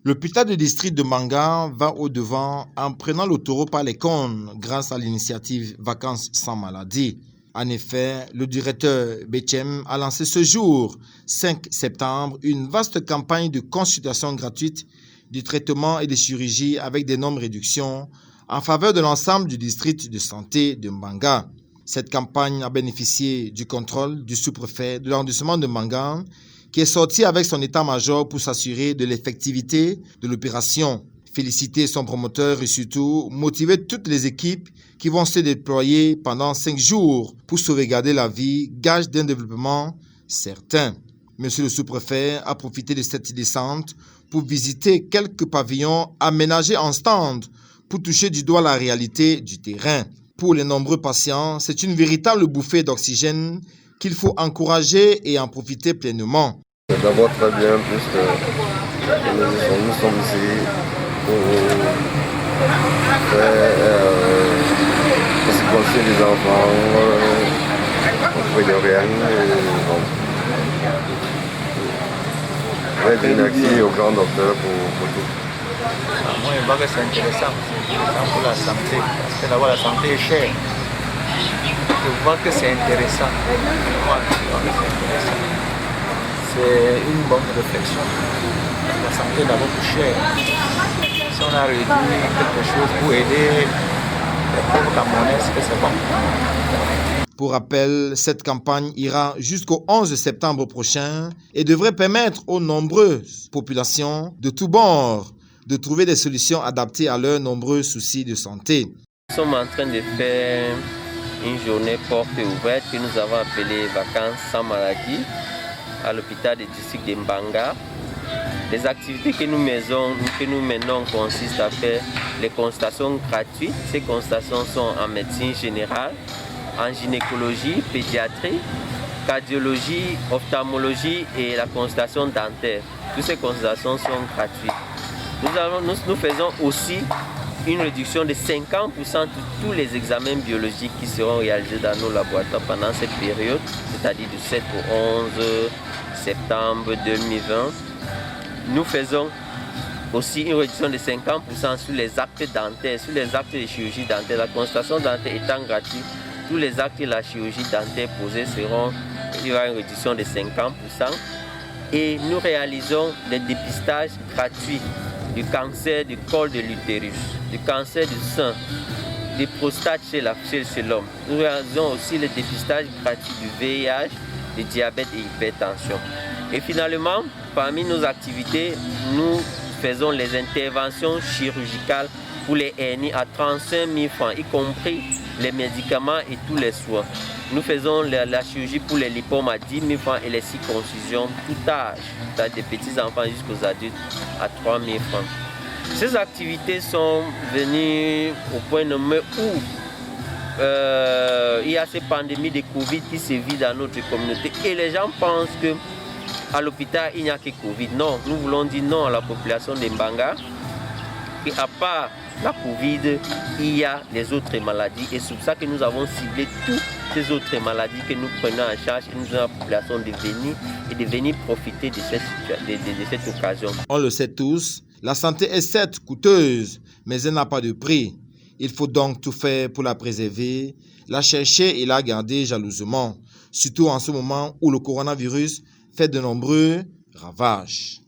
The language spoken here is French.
L'hôpital de district de Mbanga va au-devant en prenant le taureau par les cornes grâce à l'initiative Vacances sans maladie. En effet, le directeur Bechem a lancé ce jour, 5 septembre, une vaste campagne de consultation gratuite, de traitement et de chirurgie avec d'énormes réductions en faveur de l'ensemble du district de santé de Mbanga. Cette campagne a bénéficié du contrôle du sous-préfet de l'arrondissement de Mbanga, qui est sorti avec son état-major pour s'assurer de l'effectivité de l'opération, féliciter son promoteur et surtout motiver toutes les équipes qui vont se déployer pendant 5 jours pour sauvegarder la vie, gage d'un développement certain. Monsieur le sous-préfet a profité de cette descente pour visiter quelques pavillons aménagés en stand pour toucher du doigt la réalité du terrain. Pour les nombreux patients, c'est une véritable bouffée d'oxygène qu'il faut encourager et en profiter pleinement. D'abord très bien, puisque nous sommes ici pour conseiller les enfants auprès de rien. Merci au grand docteur pour tout. Moi, je vois que c'est intéressant pour la santé, parce que d'abord la santé est chère. Je vois que c'est intéressant. Moi, je vois que c'est intéressant. C'est une bonne réflexion. La santé est d'abord plus chère. Si on a réduit quelque chose pour aider les pauvres Camerounais, c'est bon. Pour rappel, cette campagne ira jusqu'au 11 septembre prochain et devrait permettre aux nombreuses populations de tous bords de trouver des solutions adaptées à leurs nombreux soucis de santé. Nous sommes en train de faire une journée porte ouverte que nous avons appelée Vacances sans maladie à l'hôpital du district de Mbanga. Les activités que nous menons consistent à faire les consultations gratuites. Ces consultations sont en médecine générale, en gynécologie, pédiatrie, cardiologie, ophtalmologie et la consultation dentaire. Toutes ces consultations sont gratuites. Nous faisons aussi une réduction de 50% de tous les examens biologiques qui seront réalisés dans nos laboratoires pendant cette période, c'est-à-dire du 7 au 11 septembre 2020. Nous faisons aussi une réduction de 50% sur les actes dentaires, sur les actes de chirurgie dentaire. La consultation dentaire étant gratuite, tous les actes de la chirurgie dentaire posés il y aura une réduction de 50%. Et nous réalisons des dépistages gratuits du cancer du col de l'utérus, du cancer du sein, du prostate chez l'homme. Nous réalisons aussi le dépistage gratuit du VIH, du diabète et l'hypertension. Et finalement, parmi nos activités, nous faisons les interventions chirurgicales pour les hernies à 35 000 francs, y compris les médicaments et tous les soins. Nous faisons la chirurgie pour les lipomes à 10 000 francs et les circoncisions tout âge, des petits enfants jusqu'aux adultes à 3 000 francs. Ces activités sont venues au point nommé où il y a cette pandémie de Covid qui sévit dans notre communauté et les gens pensent qu'à l'hôpital il n'y a que Covid. Non, nous voulons dire non à la population de Mbanga, qu'à part la Covid, il y a les autres maladies et c'est pour ça que nous avons ciblé toutes ces autres maladies que nous prenons en charge et nous avons la population de venir profiter de cette occasion. On le sait tous, la santé est certes coûteuse, mais elle n'a pas de prix. Il faut donc tout faire pour la préserver, la chercher et la garder jalousement, surtout en ce moment où le coronavirus fait de nombreux ravages.